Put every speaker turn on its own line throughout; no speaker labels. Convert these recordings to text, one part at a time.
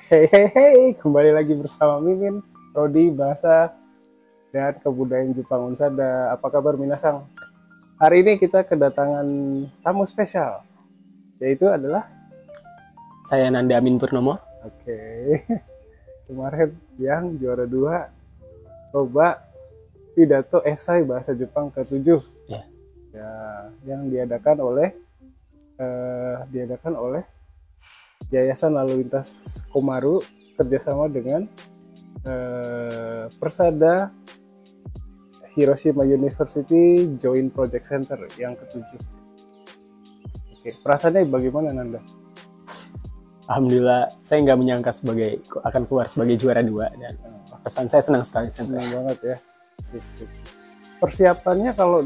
Hei, kembali lagi bersama Mimin, Rodi, Bahasa, dan Kebudayaan Jepang Unsada. Apa kabar Minasang? Hari ini kita kedatangan tamu spesial, yaitu adalah,
Saya Nanda Amin Purnomo.
oke, kemarin yang juara 2, lomba pidato esai bahasa Jepang ke-7.
Ya.
Ya, yang diadakan oleh Yayasan Lalu Lintas Komaru kerjasama dengan Persada Hiroshima University Joint Project Center yang ke-7. Oke, perasaannya bagaimana Nanda?
Alhamdulillah, saya nggak menyangka akan keluar sebagai juara 2 dan pesan saya senang sekali.
Senang banget ya. Sip. Persiapannya kalau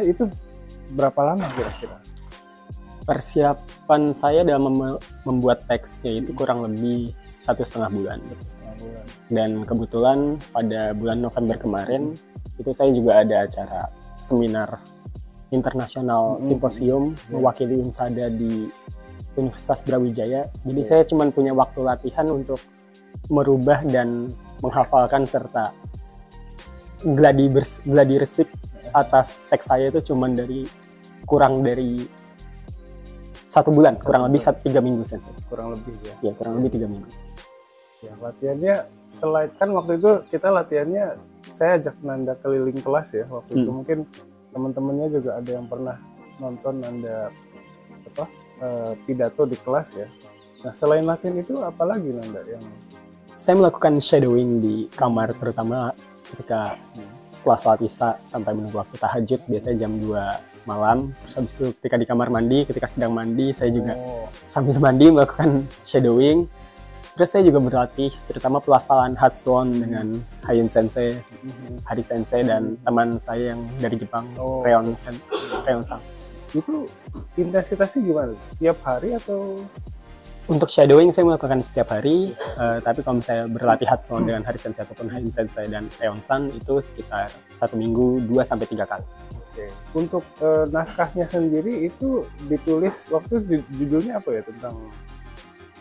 itu berapa lama kira-kira?
Persiapan saya dalam membuat teksnya itu kurang lebih 1,5 bulan.
1,5 bulan.
Dan kebetulan pada bulan November kemarin itu saya juga ada acara seminar internasional simposium mewakili Unsada di Universitas Brawijaya. Jadi saya cuma punya waktu latihan untuk merubah dan menghafalkan serta gladi resik atas teks saya itu cuma kurang dari 1 bulan, kurang lebih 3 minggu Sensei.
Kurang lebih ya.
Ya, kurang lebih 3 minggu.
Ya, latihannya selain kan waktu itu kita latihannya saya ajak Nanda keliling kelas ya waktu itu, mungkin teman-temannya juga ada yang pernah nonton Nanda pidato di kelas ya. Nah, selain latihan itu apalagi Nanda yang
Saya melakukan shadowing di kamar, terutama ketika setelah sholat isya sampai menunggu waktu tahajud, biasanya jam 2 malam. Terus habis itu ketika di kamar mandi, ketika sedang mandi, saya juga sambil mandi melakukan shadowing. Terus saya juga berlatih, terutama pelafalan Hatsuon dengan Hayun Sensei, Hari Sensei, dan teman saya yang dari Jepang, Reon Sang.
itu intensitasnya gimana? Tiap hari atau?
Untuk shadowing saya melakukan setiap hari, tapi kalau misalnya berlatih Hatsuon dengan Hari Sensei ataupun Hayun Sensei dan Reon Sang itu sekitar 1 minggu 2-3 kali.
Oke. Untuk naskahnya sendiri itu ditulis waktu itu judulnya apa ya, tentang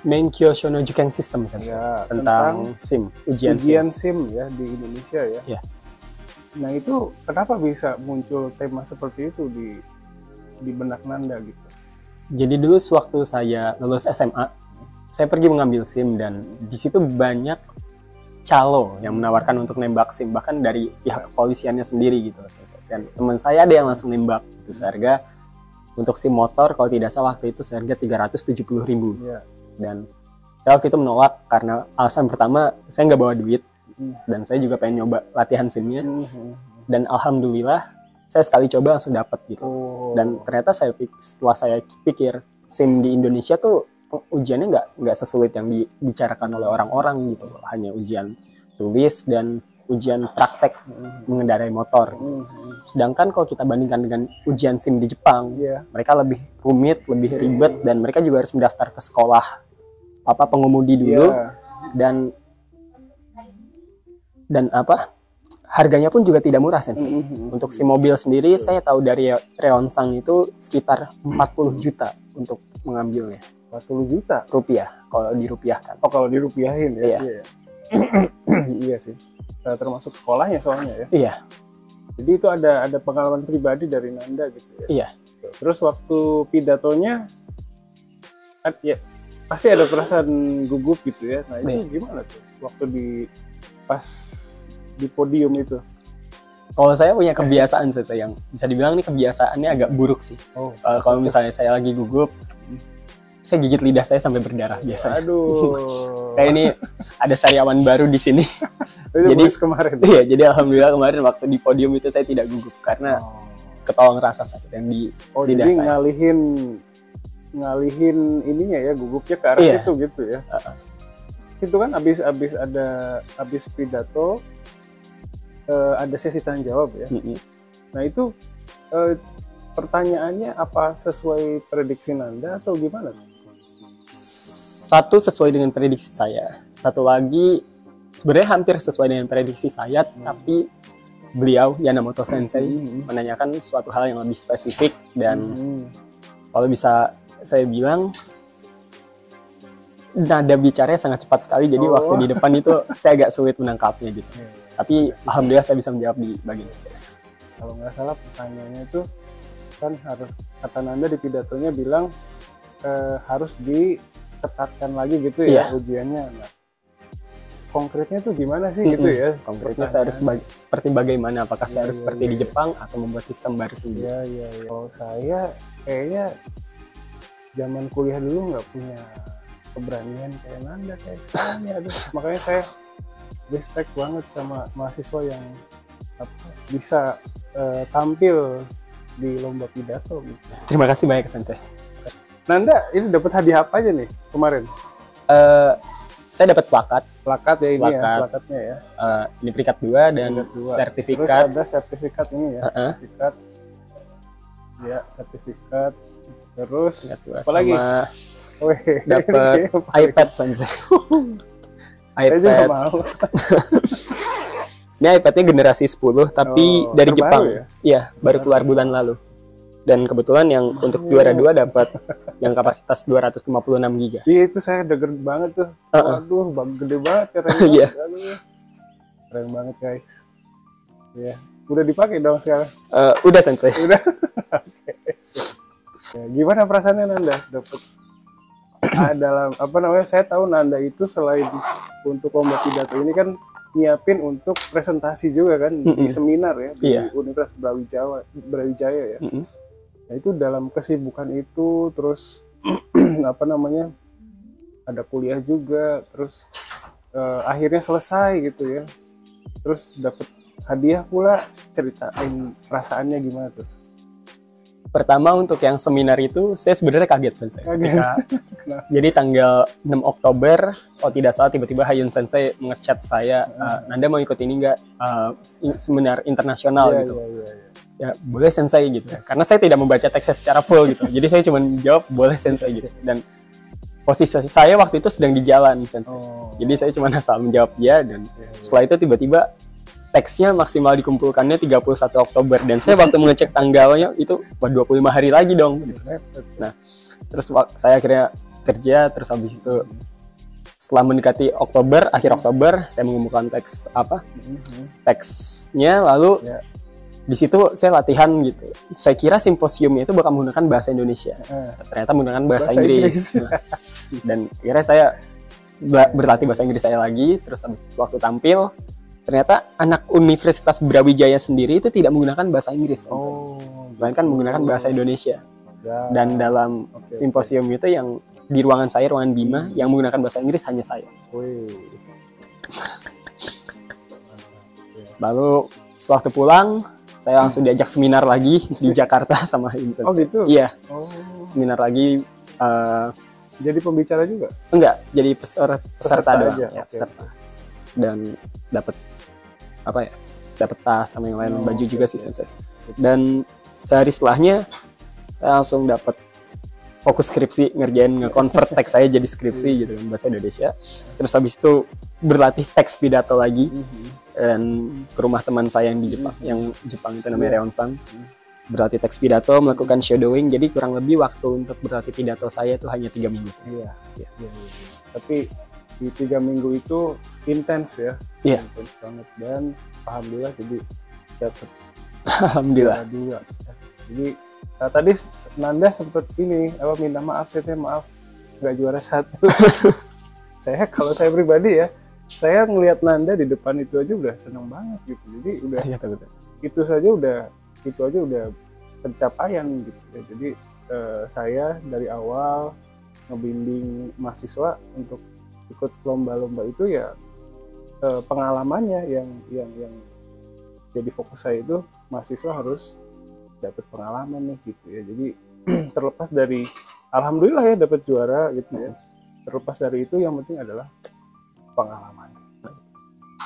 Menkyo Shono Juken System Sensei,
ya,
tentang SIM, ujian
SIM ya di Indonesia ya.
Ya.
Nah, itu kenapa bisa muncul tema seperti itu di benak Nanda gitu?
Jadi dulu sewaktu saya lulus SMA, saya pergi mengambil SIM dan di situ banyak calo yang menawarkan untuk nembak SIM, bahkan dari pihak kepolisiannya sendiri gitu. Dan teman saya ada yang langsung nembak, itu seharga untuk SIM motor kalau tidak salah waktu itu seharga 370.000.
Ya.
Dan saya waktu itu menolak karena alasan pertama saya nggak bawa duit dan saya juga pengen nyoba latihan SIM-nya. Dan alhamdulillah saya sekali coba langsung dapat gitu. Dan ternyata setelah saya pikir SIM di Indonesia tuh ujiannya nggak sesulit yang dibicarakan oleh orang-orang gitu, hanya ujian tulis dan ujian praktek mengendarai motor. Sedangkan kalau kita bandingkan dengan ujian SIM di Jepang, mereka lebih rumit, lebih ribet, dan mereka juga harus mendaftar ke sekolah pengemudi dulu, dan harganya pun juga tidak murah Sensei. Untuk SIM mobil sendiri saya tahu dari Reon Sang itu sekitar 40 juta untuk mengambilnya.
40 juta
rupiah kalau dirupiahkan.
Oh, kalau dirupiahin ya.
Iya.
Iya sih. Termasuk sekolahnya soalnya ya.
Iya.
Jadi itu ada pengalaman pribadi dari Nanda gitu ya.
Iya.
Terus waktu pidatonya ya pasti ada perasaan gugup gitu ya. Nah, itu gimana tuh waktu pas di podium itu?
Kalau saya punya kebiasaan yang bisa dibilang ini kebiasaannya agak buruk sih. Kalau misalnya saya lagi gugup, saya gigit lidah saya sampai berdarah biasanya.
Aduh.
Kayak ini ada sariawan baru di sini.
Jadi kemarin.
Iya, jadi alhamdulillah kemarin waktu di podium itu saya tidak gugup karena ketolong rasa sakit yang di lidah
jadi
saya.
ngalihin ininya ya, gugupnya ke arah situ gitu ya. Itu kan habis pidato ada sesi tanya jawab ya. Nah, itu pertanyaannya apa sesuai prediksi Nanda atau gimana?
Satu sesuai dengan prediksi saya, satu lagi sebenarnya hampir sesuai dengan prediksi saya, tapi beliau Yanamoto Sensei menanyakan suatu hal yang lebih spesifik dan kalau bisa saya bilang nada bicaranya sangat cepat sekali, jadi waktu di depan itu saya agak sulit menangkapnya gitu. Tapi alhamdulillah saya bisa menjawab di bagian.
Kalau nggak salah pertanyaannya itu kan harus, kata Nanda di pidatonya bilang harus diketatkan lagi gitu ya ujiannya. Nah, konkretnya tuh gimana sih gitu ya?
Konkretnya saya harus seperti bagaimana? Apakah saya harus seperti di Jepang atau membuat sistem baru sendiri?
Iya. Kalau saya kayaknya zaman kuliah dulu nggak punya keberanian kayak Nanda kayak sekarang ya. Aduh, makanya saya respect banget sama mahasiswa yang bisa tampil di lomba pidato gitu.
Terima kasih banyak Sensei.
Nanda ini dapat hadiah apa aja nih kemarin?
Saya dapat plakat
ya, ini ya plakatnya ya.
Ini peringkat 2 dan sertifikat.
Terus ada sertifikat ini ya, sertifikat. Terus apa lagi?
Dapat iPad Sensei.
Saya juga mau.
Ini iPad-nya generasi 10 tapi dari Jepang. Iya, baru keluar bulan lalu. Dan kebetulan yang untuk juara 2 dapat yang kapasitas 256 GB.
Iya, itu saya denger banget tuh. Aduh, gede banget, keren banget.
Iya.
Keren banget, guys. Iya. Udah dipakai dong sekarang?
Udah Sensei.
Udah. Oke. Ya, gimana perasaannya Nanda dapat dalam apa namanya? Saya tahu Nanda itu selain untuk lomba pidato ini kan nyiapin untuk presentasi juga kan di seminar ya di Universitas Brawijaya ya. Nah, itu dalam kesibukan itu terus apa namanya? Ada kuliah juga, terus akhirnya selesai gitu ya. Terus dapat hadiah pula, ceritain perasaannya gimana terus?
Pertama untuk yang seminar itu saya sebenarnya kaget Sensei. Jadi tanggal 6 Oktober, oh tidak salah, tiba-tiba Hayun Sensei ngechat saya, Nanda mau ikut ini enggak, seminar internasional gitu. Ya boleh Sensei gitu. Karena saya tidak membaca teksnya secara full gitu. Jadi saya cuma jawab boleh Sensei gitu. Dan posisi saya waktu itu sedang di jalan Sensei. Jadi saya cuma asal menjawab ya, dan setelah itu tiba-tiba teksnya maksimal dikumpulkannya 31 Oktober dan saya waktu mengecek tanggalnya itu 25 hari lagi dong gitu. Nah, terus saya akhirnya kerja, terus habis itu setelah mendekati Oktober, akhir Oktober saya mengumpulkan teksnya, lalu di situ saya latihan gitu. Saya kira simposiumnya itu bakal menggunakan bahasa Indonesia, ternyata menggunakan bahasa Inggris. Dan akhirnya saya berlatih bahasa Inggris saya lagi, terus habis waktu tampil ternyata anak Universitas Brawijaya sendiri itu tidak menggunakan bahasa Inggris, melainkan menggunakan bahasa Indonesia. Dan dalam simposium itu yang di ruangan saya, ruangan Bima, yang menggunakan bahasa Inggris hanya saya. Lalu sewaktu pulang, saya langsung diajak seminar lagi di Jakarta sama Insan.
Oh gitu?
Iya. Seminar lagi.
Jadi pembicara juga?
Enggak, jadi peserta doang. Ya, peserta. Dan dapat dapat tas sama yang lain, baju juga sih Sensei. Dan sehari setelahnya saya langsung dapat fokus skripsi, nge-convert teks saya jadi skripsi gitu kan, bahasa Indonesia. Terus habis itu berlatih teks pidato lagi dan ke rumah teman saya yang di Jepang, yang Jepang itu namanya Reon-san. Berlatih teks pidato, melakukan shadowing, jadi kurang lebih waktu untuk berlatih pidato saya itu hanya 3 minggu saja.
Tapi di 3 minggu itu intens ya, intens banget, dan alhamdulillah jadi dapat
alhamdulillah.
Jadi tadi Nanda sempat minta maaf, saya maaf nggak juara 1. Kalau saya pribadi ya, saya ngelihat Nanda di depan itu aja udah seneng banget gitu. Jadi udah itu aja udah pencapaian gitu ya. Jadi saya dari awal ngebimbing mahasiswa untuk ikut lomba-lomba itu ya, pengalamannya yang jadi fokus saya itu mahasiswa harus dapat pengalaman nih gitu ya. Jadi terlepas dari alhamdulillah ya dapat juara gitu ya, terlepas dari itu yang penting adalah pengalaman.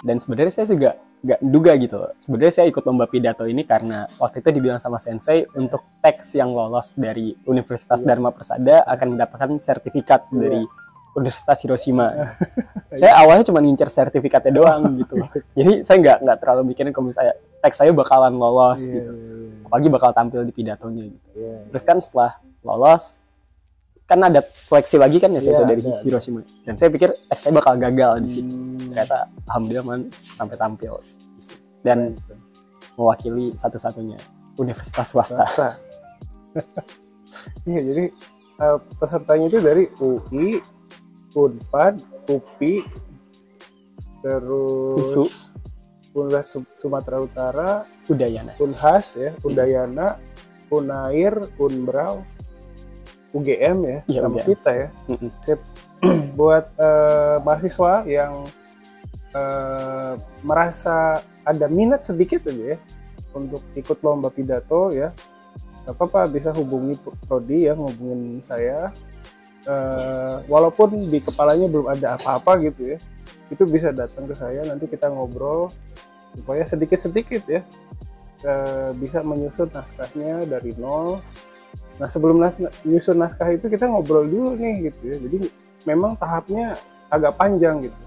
Dan sebenarnya saya juga nggak duga gitu. Sebenarnya saya ikut lomba pidato ini karena waktu itu dibilang sama Sensei untuk teks yang lolos dari Universitas Dharma Persada akan mendapatkan sertifikat dari Universitas Hiroshima. Saya awalnya cuma ngincer sertifikatnya doang gitu. Jadi saya nggak terlalu mikirin kalau misalnya teks saya bakalan lolos gitu. Apalagi bakal tampil di pidatonya gitu. Terus kan setelah lolos, kan ada seleksi lagi kan ya saya dari
ada.
Hiroshima, dan saya pikir saya bakal gagal di situ. Ternyata alhamdulillah sampai tampil dan mewakili satu-satunya universitas swasta.
Iya, jadi pesertanya itu dari UI, Unpad, UPI, terus Universitas Sumatera Utara,
Udayana,
Unhas ya, Udayana, Unair, Unbrau, UGM ya, sama UGM. Kita ya. Buat mahasiswa yang merasa ada minat sedikit aja ya untuk ikut lomba pidato ya, gak apa-apa, bisa hubungi Prodi ya, hubungin saya. Walaupun di kepalanya belum ada apa-apa gitu ya, itu bisa datang ke saya, nanti kita ngobrol supaya sedikit-sedikit ya bisa menyusun naskahnya dari nol. Nah, sebelum nyusun naskah itu kita ngobrol dulu nih gitu ya. Jadi memang tahapnya agak panjang gitu.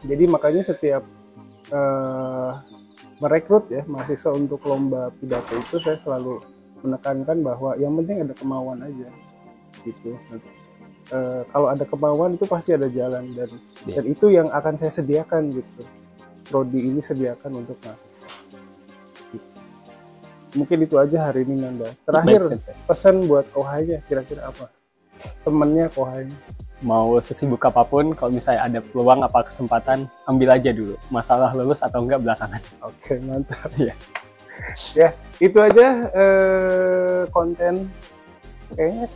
Jadi makanya setiap merekrut ya mahasiswa untuk lomba pidato itu saya selalu menekankan bahwa yang penting ada kemauan aja gitu. Kalau ada kemauan itu pasti ada jalan, dan itu yang akan saya sediakan gitu. Prodi ini sediakan untuk mahasiswa. Gitu. Mungkin itu aja hari ini, Nanda. Terakhir pesan buat Kohainya kira-kira apa? Temennya Kohainya.
Mau sesibuk apapun, kalau misalnya ada peluang apa kesempatan, ambil aja dulu. Masalah lulus atau enggak belakangan.
Oke, mantap. Ya, itu aja konten kayaknya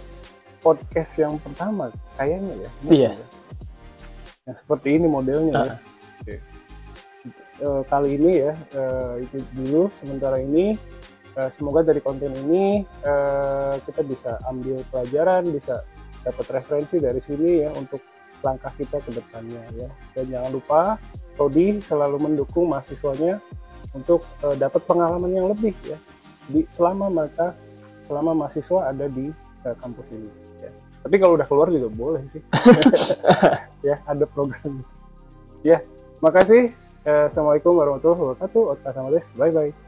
podcast yang pertama kayaknya ya.
Iya.
Yang seperti ini modelnya ya. Oke. Kali ini ya itu dulu sementara ini. Semoga dari konten ini kita bisa ambil pelajaran, bisa dapat referensi dari sini ya untuk langkah kita ke depannya ya. Dan jangan lupa Prodi selalu mendukung mahasiswanya untuk dapat pengalaman yang lebih ya. Selama mahasiswa ada di kampus ini ya. Tapi kalau udah keluar juga boleh sih. Ya, ada program. Ya, makasih. Assalamualaikum warahmatullahi wabarakatuh. Oskar Samades. Bye bye.